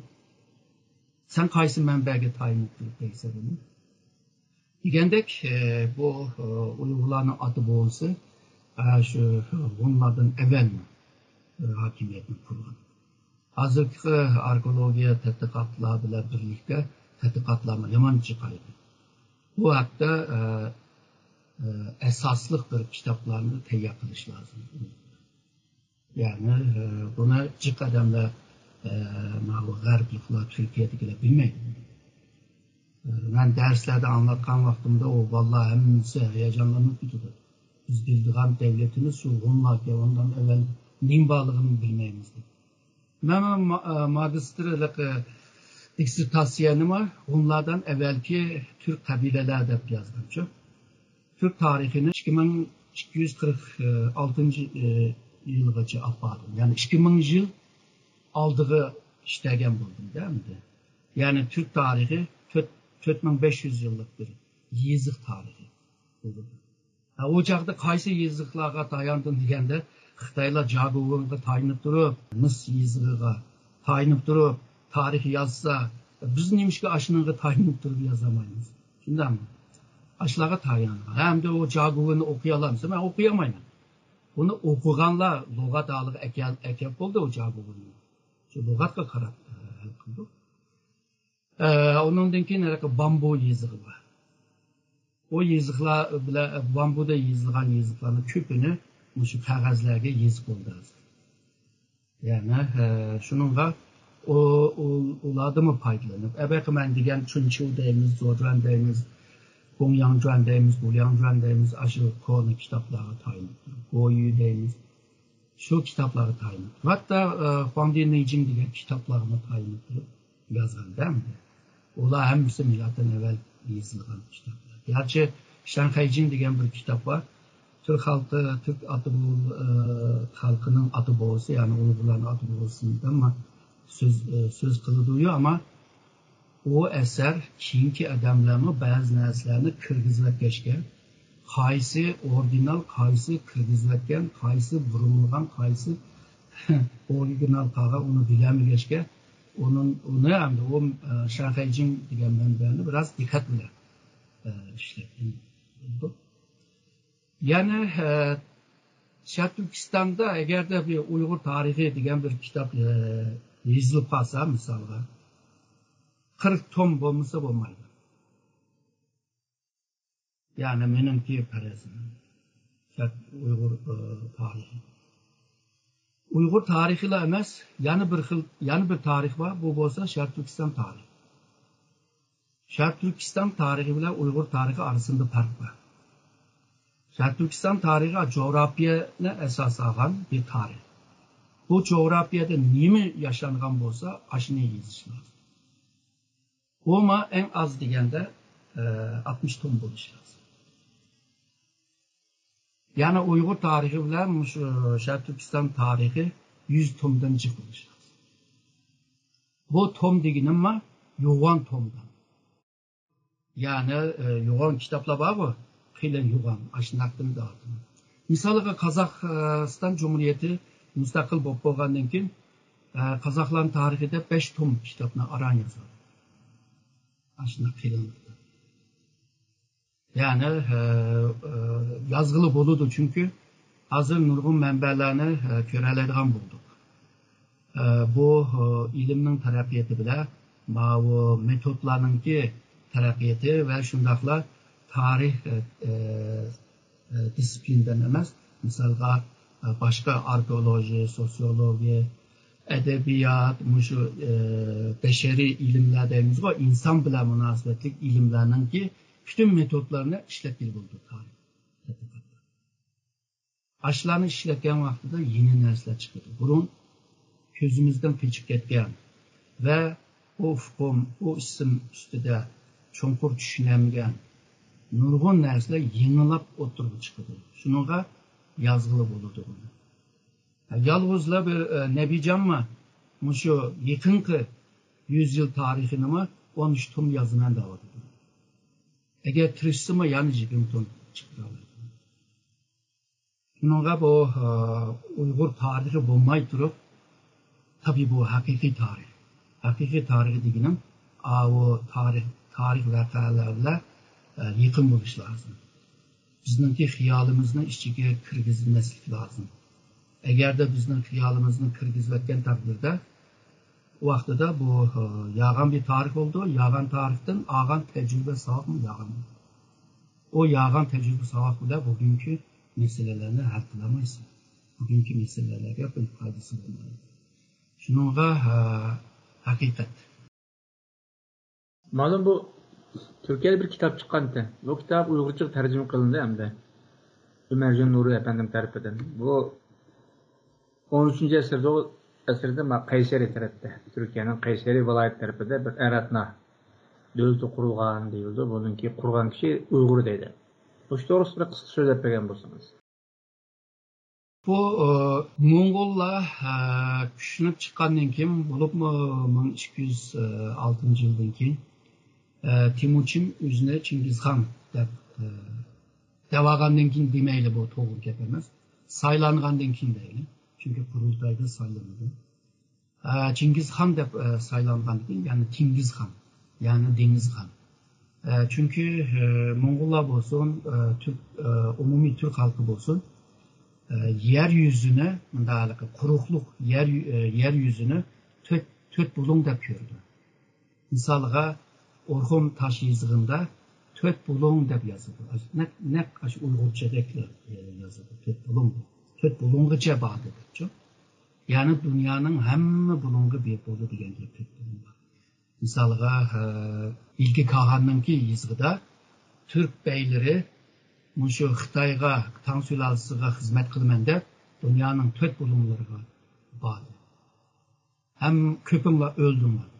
Sen qaysı mənbəyə tayin etdiysə bunu. Degendek bu Uygurların adı bolsa şu onlardan evvel hakimiyetini kurgan. Hazırki arkeologiya tədqiqatları bilan birlikdə tədqiqatlarına yaman çıxaydı. Bu haqda esaslıq bir kitaplarını təyyor qilish lazım. Yani buna cık adamlar G'arbliklar Türkiye'dekiler bilmeydi. Ben derslerde anlatkan vaktimde o vallahi hemmisi heyecanlanıp gidiyordu. Biz bildiğim devletimiz şu onlar ki ondan evvel neyin bağlılığını bilmeyimizdi. Ben magistrlik dissertasyonumu onlardan evvelki Türk kabilelerde yazdım. Çok. Türk tarihini 2246 yılgacha apardım. Yani 2000 yıl aldığı işlerden buldum değil mi? Yani Türk tarihi 4500 yıllık bir yazık tarihi. O çağda qaysı yazıklarga dayandım degende Xitaylar Jagugunga tayinib turib, Mis yazıgıga tayinib turib, tarih yazsa, biz nemişke aşınıga tayinib turib yazamayız. Şundan mı? Aşılaga tayin. Hem de o Jagugunu okuyalamsa ben okuyamayım. Bunu okuganlar lügat alığı ekep oldu o Jagugunu. Şu lügatga karab kıldı. Ondan keyin bambu yazığı var. O yazıqlar bilan bambuda yazılgan yazıqlarning ko'pini shu qog'ozlarga yezib oldi. Yani shuningga ulardan foydalanib, Əbəqman degan Chunchu deymiz, Zodran deymiz, Gongyangjuan deymiz, Guliangjuan deymiz, aşı konu kitaplara tayin. Goyu deymiz. Şu kitapları tayin. Hatta Huangdi Neijing degan kitaplarını tayin qilib yozgan değil mi? Ular hemisi milattan evvel yazılgan kitaplar. Gerçi Shanhaijin degan bir kitap var. Türk halkı, Türk halkının adı bolsa, yani Uygurların adı bolsun ama söz kılınıyor ama o eser keyinki adamlarni ba'zi narsalarni kirgizib qaysi orijinal, qaysi kirgizib qaysi burilgan, qaysi orijinal qolgan uni bilmagachga uni hamda o Shanhaijin degan manbani biraz dikkat bilan işlettim. Yani Şarq Türkistan'da eğer de bir Uygur tarihi degan bir kitap yazılıp kalsa misalga 40 tom bo'lmasa bo'lmaydi. Yani menimki parasım. Uygur tarihi. Uygur tarihiyle emas, yani bir tarih var, bu bolsa Şarq Türkistan tarihi. Şarq Türkistan tarihi ile Uygur tarihi arasında fark var. Şarq Türkistan tarihi coğrafyana esas alan bir tarih. Bu coğrafyada nemi yaşangan bolsa aşını yeziş lazım. Ama en az degende 60 tom bo'lish lazım. Yani Uygur tarihi bilan Şarq Türkistan tarihi 100 tomdan jiq bo'lish lazım. Bu tom deganim nima? Yo'g'on tomdan. Yani yo'g'on kitaplar var bu. Qiyin yo'g'on, ashnaqdan da'atım. Misaliga Qozog'iston Cumhuriyeti mustaqil bo'lib qolgandan keyin Qozoqlar tarixida 5 tom kitobni aran yozadi. Aslında kıyılırdı. Yani yazgılı boludu çünkü hazır nurgun mənbələrini körələyən bulduk. Bu ilimnin terappiyeti bile, bu metotlarının ki terappiyeti ve şundakla tarih disiplinden emas, misalga başka arkeoloji, sosyoloji, edebiyat, mushu beşeri ilimler deymiz go, insan bilan münasebetlik ilimlerinin ki bütün metotlarını işletmeli buldu tarih. Aşılarını işletken vaxtida yeni narsalar chiqadi. Burun ko'zimizdan kechib ketgan va o fuqum, o ism ustida cho'nqur tushunamagan nurg'un narsalar yengilab o'tirib chiqadi. Shunga yozg'ili bo'ladi buni. Yolg'izlar bir Nebijanmi, mushu yaqinqi 100 yil tarixini 13 tom yozman davodi. Agar tirishsimi yana 20 tom chiqadi. Shunga bu Uyg'ur tarixi bo'lmay turib, tabii bu haqiqiy tarix. Haqiqiy tarix deganim, o tarix voqealarla yaqin bo'lish lozim. Bizningki xiyolimizni ichiga kirgizmaslik lozim. Agarda bizning xiyolimizni kirgizayotgan taqdirda, vaqtida bu yag'an bir tarix bo'ldi, yag'an tarixdan olgan tajriba savob yag'an. O yag'an tajriba savob bilan bugungi meselelerni hal qilamaysan. Bugungi meselelerga bir foydasi bo'lmaydi. Shunga haqiqat. Ma'lum bu Türkiye'de bir kitap çıktı. Bu kitap Uygurca tercüme kılındı hem de. Ömercan Nuri efendim tarafından. Bu 13. asırda Kayseri tarafta. Türkiye'nin Kayseri vilayet tarafında bir eratna devleti kurulgan deyildi. Bununki kurgan kişi Uygur deydi. Bu doğrusu bir kısa söz etmegen bolsanız. Bu Mongollar küçünüp çıkandan keyin bulup 1206 yıldan keyin Timurchin o'zini Chingizxon deb davagandan keyin demayli bu to'g'ri gap emas. Saylangandan keyin deyli. Chunki qurultayda saylanadi. Chingizxon deb saylangandan keyin, ya'ni Tingizxon, ya'ni Dengizxon. Çünkü Mongollar bo'lsin, umumiy Türk halkı bo'lsin, yeryüzüne, quruqliq yeryüzünü to'rt bulung deb ko'rdi. Misalga Orxon taş yazığında to'rt bulung deb yozildi. Ne aşı Uyg'urchadagi yozildi. To'rt bulunggacha bor dedi. Yani dünyanın hamma bulungi bepuldi degan gap ketdi. Misalga ilki Kağan'ınki yazıda Türk beyleri mushu Xitoyga, Tang sulalasiga xizmat qilaman deb dunyoning to'rt bulunglariga bordi. Ham ko'pinglar o'ldinglar.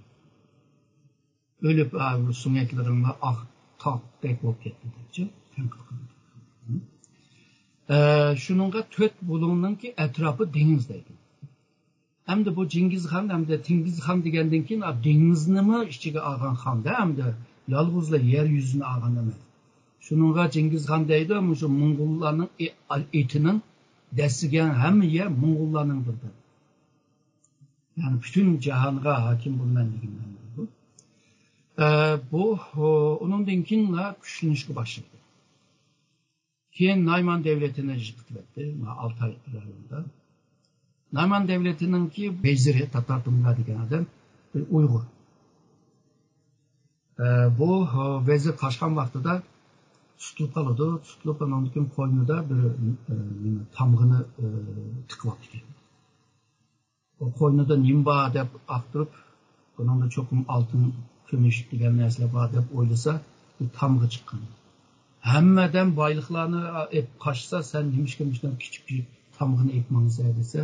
Ölüp sunyaklarimga ah taqdek bo'lib ketdi debchi. Shuningga to'rt bulungninki atrofi dengiz deydi. Hamda bu Chingizxon hamda Tingizxon degandan keyin dengiznimi ichiga olgan xonda hamda yolg'izlar yer yuzini olgan emas. Shuningga Chingizxon deydi, mushu Mongollarning etining dasigan hamma yer Mongollarning birdir. Yani bütün jahonga hokim bo'lman degan bu. Bu onundan keyin kuchlanishga boshladi. Keyin Nayman devletini yıktıverdi, Altay rayonunda. Nayman devletininki veziri, Tatar Dumla degan adam bir Uyg'ur. Bu vezir qaçqan vaqtida tutilib qoladi, tutilib ondan keyin qo'ynida bir tamg'ini tiqib oldi. O qo'ynida nimba deb aqtirib, buningda cho'qim oltin, kumush degan narsalar bor deb o'ylasa, bir tamg'i chiqqan. Hammadan boyliqlarni qaçsa, sen nimishga kichik tamg'ini ekmangiz desa,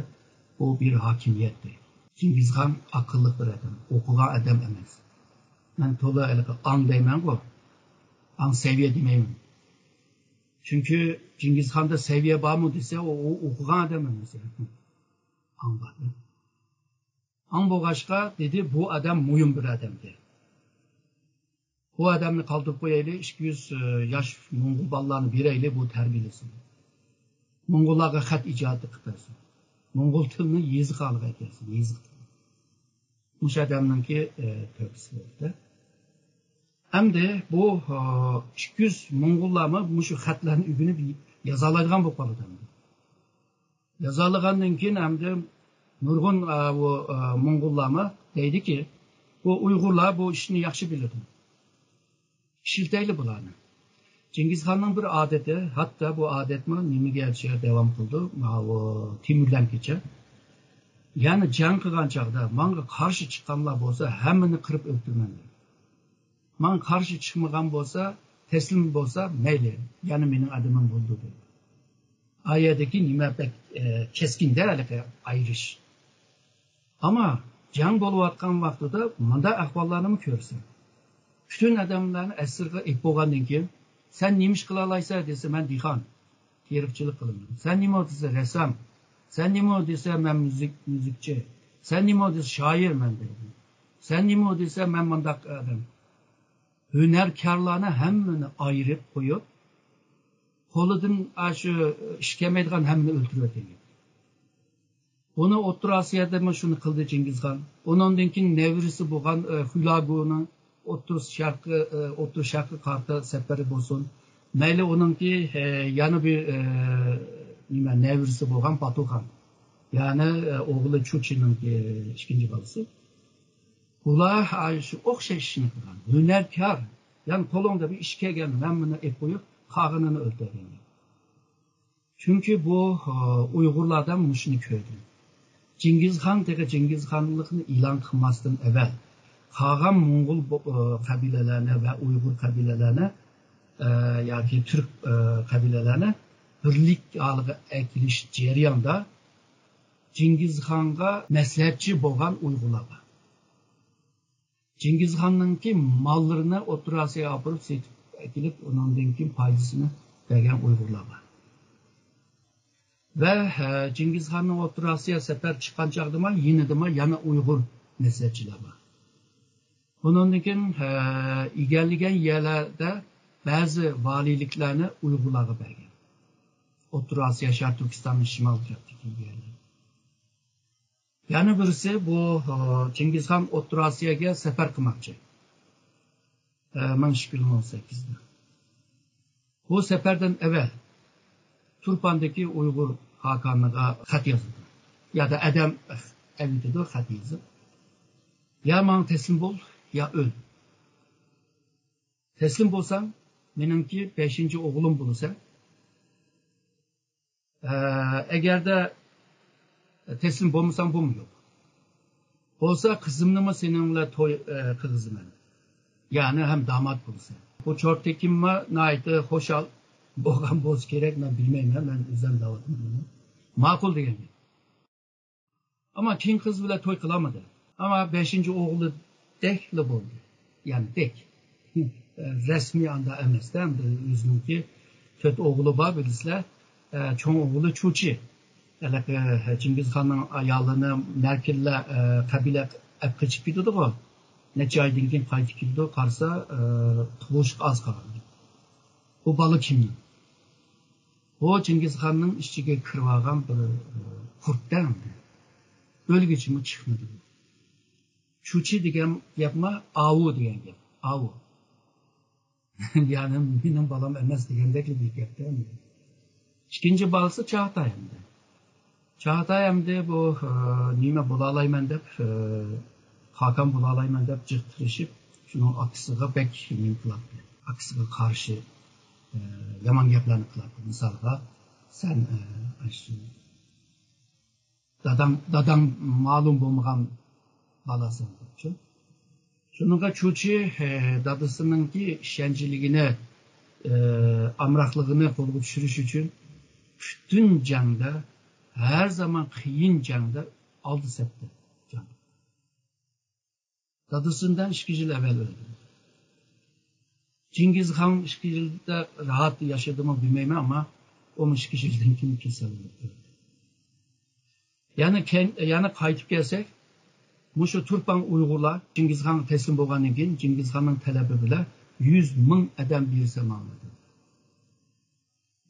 o bir hakimiyetdir. Chingizxon aqlli bir adam, o'qigan adam emas. Men to'la an deyman bu. An seviye demayman. Çünkü Chingizxonda seviye bormi desa, o o'qigan adam emas. An bor. An bo'lg'achqa dedi, bu adam muhim bir odamdir. Bu adamni qoldirib qo'yaylik, 200 yosh Mongol bolalarni beraylik, bu tarbiyalasin. Mongollarga xat ijod qilsin. Mongol tilini yeziq olib aytsin, yeziq. Mush adamninki tövbesi bo'ldi. Hamda bu 200 Mongollarni mushu xatlarni o'rganib yozoladigan bo'lib qoldi. Yozolgandan keyin hamda nurg'un bu Mongollarni deydiki, bu Uyg'urlar bu ishni yaxshi biladi. İşilteyli bularni. Cengizxan'ın bir adeti, hatta bu adetmi nimaga devam kıldı, Timurlangacha. Yani jang qilgan chaqda menga qarshi chiqqanlar bo'lsa, hammani qirib o'ltiraman dedi. Men qarshi chiqmagan bo'lsa, teslim bo'lsa, mayli, yana mening adamim bo'ldi dedi. Ayadagi nima keskin ayirish. Ama jang bo'layotgan vaqtida bunday ahvollarni ko'rsin. Bütün adamlarni asirga ep bo'lgandan keyin, sen nima ish qila olaysan desa, men dehqon, terikchilik qilaman. Sen nima desa, rassom. Sen nima desa, men müzikchi. Sen nima desa, shoirman dedi. Sen nima desa, men bunday adam. Hünərkarlarni hammani ayirib qo'yib, qo'lidan shu ish kelmaydigan hammani o'ltirib o'tgan. Onu O'rta Osiyoda shuni qildi Cengizxon. Ondan keyin nevrisi bo'lgan Hülaguni O'rta Sharqqa qarta safari bo'lsin. Mayli onunki yana bir nevrisi bo'lgan Batuxan. Yani o'g'li Chuchining ikkinchi bolasi. Ular shu o'xshash ishni qilgan. Hünərkar, yani qo'lingda bir ish kelgan, men buni ep qo'yib, qag'inini o'ldirgan. Chunki bu Uyg'urlardan mushuni ko'rdi. Cengizxon Cengizxonlikni e'lon qilmasdan avval qolgan Mo'ng'ul qabilalarni va Uyg'ur qabilalarni yoki Türk qabilalarni birlik holiga akilish jarayonida Cengizxonga maslahatchi bo'lgan Uyg'urlar bor. Cengizxonningki mollarini O'rta Osiyoga olib setib akilib, undan keyin foydasini bergan Uyg'urlar bor. Ve Cengizxonning O'rta Osiyo safar chiqqan chaqda yana Uyg'ur maslahatchilar bor. Bundan keyin egallagan yerlarda ba'zi valiyliklarni Uyg'urlarga bergan. O'rta Osiyo, Sharq Turkistonning shimol tarafidagi yerlar. Yana birisi bu Cengizxon O'rta Osiyoga safar qilmoqchi. 2018'da. Bu seferden evvel Turpan'daki Uygur Hakanlığa xat yazıldı. Ya da adam evidir xat yazıp. Ya bana teslim bol, ya öl. Teslim bolsan, benimki 5. oğlum bulursa, eğer de teslim bolmasan bu mu yok? Olsa kızımlı mı seninle toy kızım? Yani hem damat bulursa. Bu çortekinme naiti hoşal. Boğan boz gerek ben bilmeyim, ben üzem davadım bunu. Makul değil. Ama kim kız bile toy kılamadı. Ama 5. oğlu dekli oldu. Yani dek. Resmi anda emesden yüzünki kötü oğlu var bilirler. Çoğun oğlu Çuçi. Cengizxonning ayolini Merkel'le kabile epqechib ketdi o. Necha oydan keyin qaytib keldi, qarasa tug'ish az qoldi. Bu bola kimning? O Cengizxonning ichiga kirib olgan bir qurtdan o'lgichi chiqmadi. Chuchi degan gapma avu degan gap. Avu. Yani benim balam emas degandek bir gapda. İkinci balası Çağatay'ımdı. Çağatay'ımda bu nima bo'lalayman deb, Hakan bo'lalayman deb jiqtirishib, şunun aksiga bek nim qiladi. Aksiga qarshi yomon gaplarni qiladi. Misolga sen dadam ma'lum bo'lmagan balasi debchi. Shunga Chuchi dadasininki ishonchligini, amroqligini qo'lga tushirish uchun bütün jangda, her zaman qiyin jangda oldi safda. Dadasından 2 yıl evvel öldü. Cengizxon 2 yılda rahat yaşadı mı bilmem ama o 2 yıldan keyin kasallandı. Yani qaytib kelsek, Muşu Turpan Uyg'urlar Cengizxon teslim bo'lgandan keyin Cengizxonning talabi bilan 100 ming adam bersa ma'lumdi.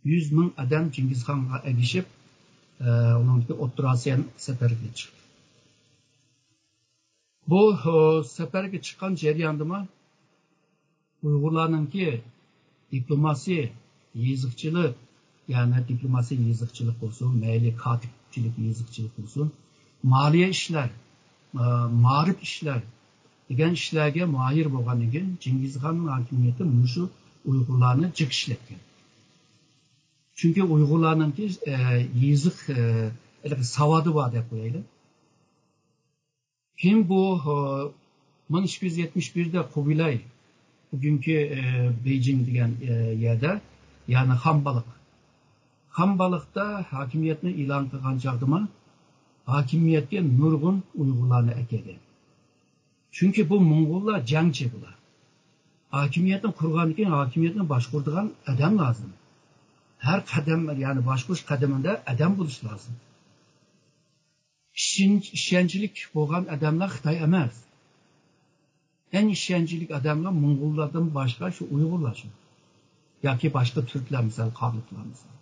100 ming adam Cengizxonga ergishib, onunki O'rta Osiyo safariga chiqdi. Bu safariga chiqqan jarayonda Uyg'urlarningki diplomasi, yeziqchilik, yani diplomasi yeziqchilik bo'lsin, mayli katibchilik yeziqchilik bo'lsin, moliya ishlar, ma'rif ishlar degan ishlarga mohir bo'lgandan keyin Cengizxonning hokimiyati mushu Uyg'urlarni jiq ishlatgan. Chunki Uyg'urlarninki yeziq savodi bor deb qo'yaylik. Keyin bu 1271'de Kubilay bugünkü Beijing degan yerda, ya'ni Xanbalıqda hakimiyetni e'lon qilgan chog'da hakimiyetga nurg'un Uyg'urlarni akadi. Chunki bu Mo'ng'ullar jangchi bular. Hakimiyetni qurgandan keyin hakimiyetni boshqaradigan odam lozim. Her qadam, ya'ni boshqarish qadamida odam bo'lish lozim. İşkencelik bo'lgan odamlar Xitoy emas. En işkencelik adamlar Moğollardan başka şu Uygurlar. Yoki başka Türkler misal, Qarlıqlar misal.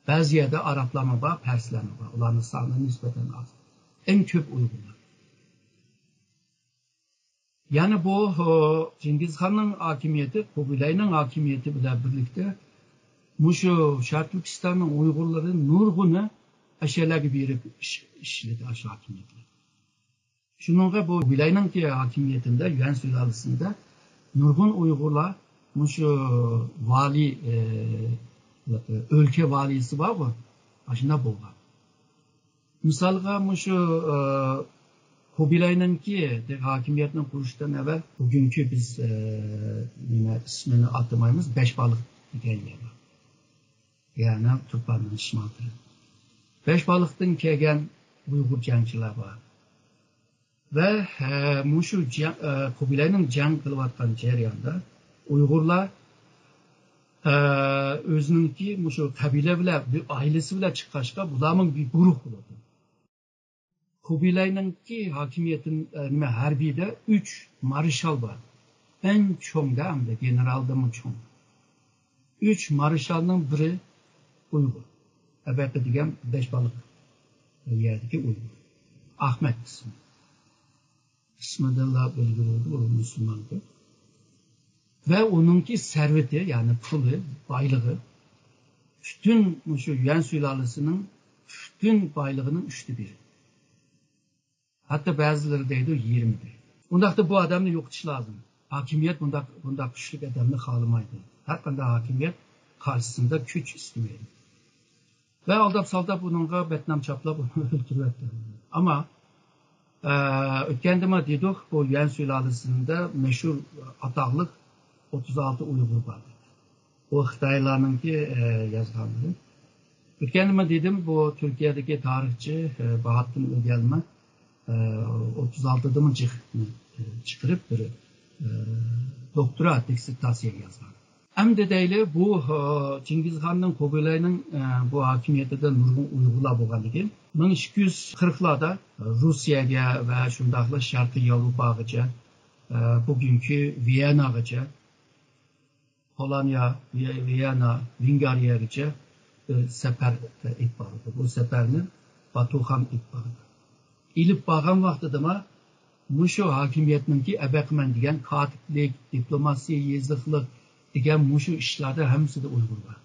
Bazı yerde Araplarma var, Perslerma var. Ularning soni nispeten az. En köp Uygurlar. Yani bu Cengiz Han'ın hakimiyeti, Kubilay'ın hakimiyeti bilan birlikte Muşu Şark Türkistan'ın Uygurların nurgunu aşağıya berip işledi aşağı hakimiyetler. Şununla bu Kubilay'ın hakimiyetinde, Yuan sülalesinde nurgun Uygurlar şu vali, ülke valisi var mı? Aşına boğar. Misalga şu Kubilay'ın hakimiyetini kuruştan evvel bugünkü biz yine ismini atlamayımız Beşbalık diyen yer var. Yani Türkmen'in şimaltı. Beşbalık'tan kelgen Uygur jangchilar var. Ve şu Kubilay'ın jang kılıvatkan jarayonda Uygurlar özününki şu kabile bile, bir ailesi bile çıkışka bulamın bir grup oldu. Kubilay'ınki hakimiyetin harbide 3 marşal var. En çoğunda hem de generaldan çoğun. 3 marşalın biri Uygur. Ebette diyen Beşbalık yerdeki Uygur. Ahmet ismi. İsmi de Allah belirli oldu, o Müslümandı. Ve onunki serveti, yani pulu, baylığı, bütün şu Yuan sülalesinin bütün baylığının 1/3. Hatta bazıları deydi 20'di. Bundakta bu adamı yok etiş lazım. Hakimiyet bunda güçlük adamını kalamaydı. Her kanda hakimiyet karşısında güç istemeydi. Ve aldap saldap bununla Betnam çaplap onu öldürüyordu. Ama ötkendime dedik bu Yuan sülalesinde meşhur ataqlıq 36 Uygur vardı. O Xitaylarınki yazganları. Ötkendime dedim bu Türkiye'deki tarihçi Bahattin Ögelme 36'da mı çıkarıp bir doktora dissertasiya yazgan. Hem de değil bu Cengiz Han'ın Kubilay'ın bu hakimiyetinde nurgun Uygurlar bo'lgan ekan. 1240'larda Rusiyaga ve şundaqla Sharqiy Yevropaga, bugünkü Viyana'gacha, Polonya, Viyana, Vingariyaga sefer ilib bordi. Bu seferni Batuxan ilib bordi. İlib borgan vaqtida mushu hakimiyetninki abaqman degan katiblik, diplomasiya, yeziqlik degan mushu ishlarda hammasida Uygur var.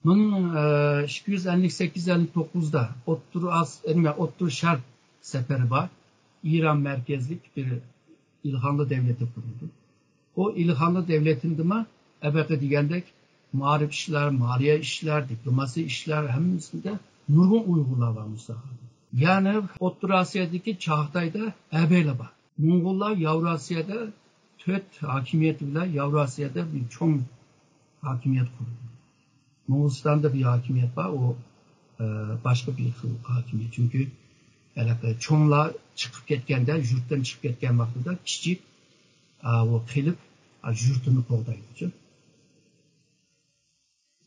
1258-59'da O'rta Sharq seferi var. İran merkezlik bir İlhanlı devleti kuruldu. O İlhanlı devletinde ebaqi degandek ma'rif işler, maliye işler, diplomasi işler hammasida nurgun Uygurlar var Mustafa. Yani O'rta Asya'daki Çağatay'da ebeyler var. Moğollar Yavrasya'da TÖT hakimiyeti bile Yavrasya'da bir çoğun hakimiyet kurdu. Moğolistan'da bir hakimiyet var, o başka bir hakimiyet. Çünkü çoğunlar çıkıp ketkende, yurttan çıkıp ketken vaxtida kichik o qilib yurtini qo'g'daydi.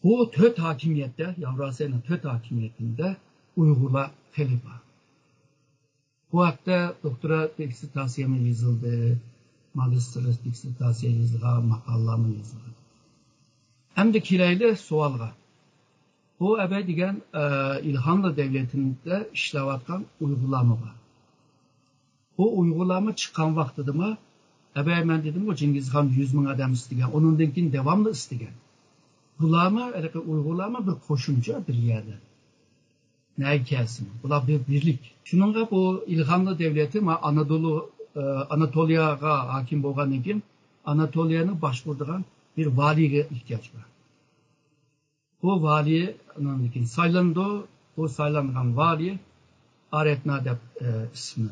Bu TÖT hakimiyette, Yavrasya'nın TÖT hakimiyetinde Uygurlar qilib var. Bu haqda doktora dissertasiyam yazıldı, magistr dissertasiya yazılgan, maqolam yazılgan. Hem de kiraylı sualga. Bu ebe degen İlhanlı devletinde işlevatkan Uygurlarma var. Bu Uygurlarma çıkan vaxtıda mı ebe ben dedim o Cengiz Han 100 bin adam istigen, onun denkin devamlı istigen. Bularma, Uygurlarma bir koşunca bir yerde. Ne hikayesi? Bular bir birlik. Şununla bu İlhanlı devleti Anatolia'ga hakim bolgan ekan, Anatolia'nı başvurduğun bir valiye ihtiyaç var. Bu valiye saylandı. Bu saylangan valiye Aretna deb ismi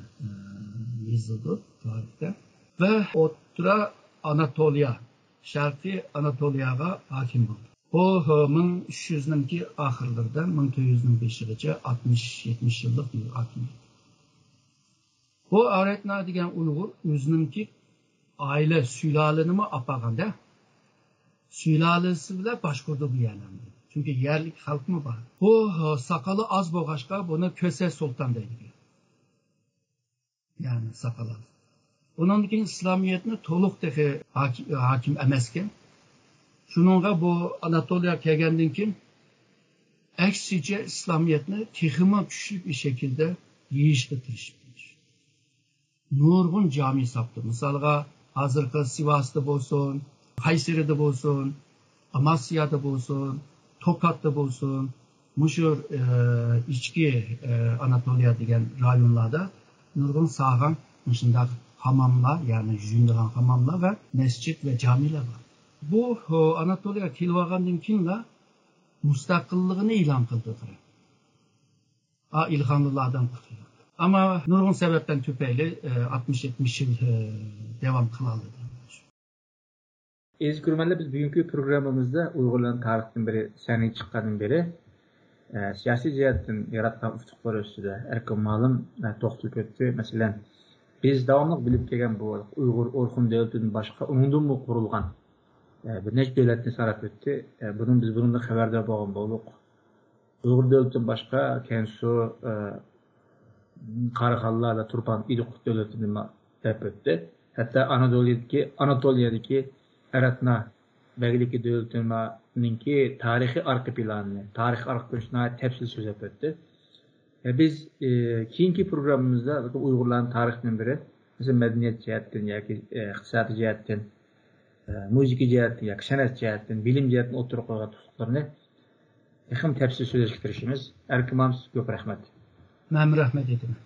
yazıldı tarihte. Ve otura Anatolia, Şarkı Anatoliyaga hakim oldu. Bu 1300'nin ahırlarında 1400'nin beşigacha 60-70 yıllık bir hakim. Bu Aretna degan Uyg'ur o'zininki aile sülalini apaganda sülalesi bilan boshqurdi bu yerlarni. Çünkü yerlik halk mı var? Bu sakalı az boğaşka bunu Köse Sultan deydi. Yani sakalı az. Onun için İslamiyetini toluqdaki hakim emesken. Şununla bu Anatoliya kelgenden kim? Eksice İslamiyetini tehima güçlü bir şekilde yiyişte tirişmiş. Nurgun cami saptı. Misalga hazırki Sivas'ta bolsun, Kayseri'de bolsun, Amasya'da bolsun, Tokat'ta bolsun, muşur içki Anatoliya degen rayonlarda nurgun sağan dışında hamamlar yani jündüğün hamamlar ve mescit ve camiler var. Bu Anatoliya kilvagandan kimle müstakillığını ilan kıldı. İlhanlılardan kurtuluyor. Ama nurgun sebepten tüpeyli 60-70 yıl devam kılalı. Ezgürmenler biz bugünkü programımızda Uygurların tarihinden beri, seni çıkanın beri siyasi cihetten yaratkan ufuklar üstüde erken malum toxtuluk öttü. Mesela biz davamlıq bilip kelgen bu Uygur Orhun devletinin başka onundan mı kurulgan bir neç devletini sarap öttü. Biz bununla haberdar boğan bolduk. Uygur devletinin başka Kensu, Karakallarla Turpan, İdikut devletini dep öttü. Hatta Anatolia'daki Aretna belgideki devletinin tarihi arka planını, tarih arka planına tepsil söz öttü. Biz keyinki programımızda Uygurların tarihinden biri, mesela medeniyet cihetten, iqtisadi cihetten, müziki cihetten, sanat cihetten, bilim cihetten oturup koygan tutuklarını tepsil söz ettirişimiz. Erkim Hamz, köp rahmet. Ben rahmet edin.